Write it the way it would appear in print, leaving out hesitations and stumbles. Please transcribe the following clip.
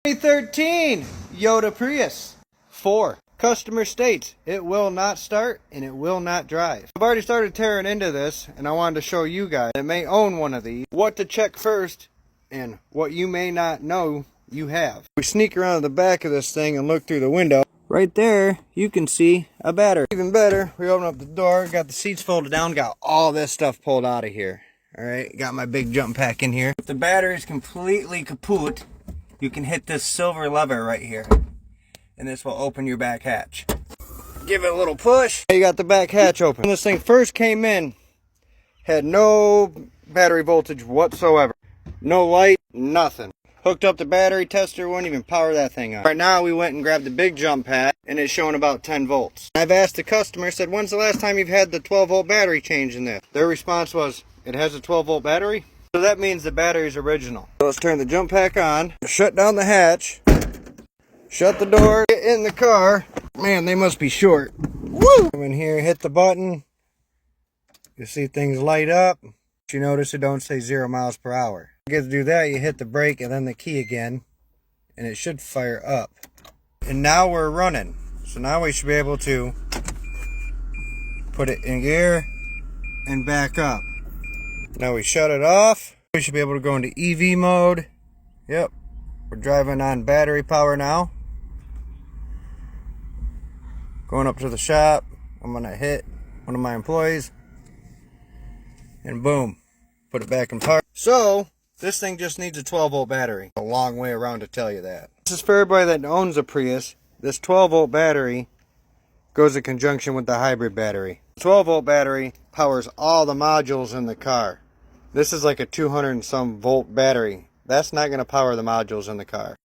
2013 Yoda Prius 4. Customer states it will not start and it will not drive. I've already started tearing into this and I wanted to show you guys that may own one of these what to check first and what you may not know you have. We sneak around the back of this thing and look through the window. Right there you can see a battery. Even better, we open up the door, got the seats folded down, got all this stuff pulled out of here. Alright, got my big jump pack in here. If the battery is completely kaput, you can hit this silver lever right here, and this will open your back hatch. Give it a little push. You got the back hatch open. When this thing first came in, had no battery voltage whatsoever. No light, nothing. Hooked up the battery tester, wouldn't even power that thing up. Right now we went and grabbed the big jump pack, and it's showing about 10 volts. I've asked the customer, said, when's the last time you've had the 12 volt battery changed in this? Their response was, it has a 12 volt battery? So that means the battery's original. So let's turn the jump pack on, shut down the hatch, shut the door, get in the car. Man, they must be short. Woo! Come in here, hit the button. You see things light up. You notice it don't say 0 miles per hour. You get to do that, you hit the brake and then the key again, and it should fire up. And now we're running. So now we should be able to put it in gear and back up. Now we shut it off. We should be able to go into EV mode. Yep, we're driving on battery power now. Going up to the shop. I'm gonna hit one of my employees. And boom, put it back in park. So, this thing just needs a 12 volt battery. A long way around to tell you that. This is for everybody that owns a Prius. This 12 volt battery goes in conjunction with the hybrid battery. 12 volt battery powers all the modules in the car. This is like a 200 and some volt battery. That's not going to power the modules in the car.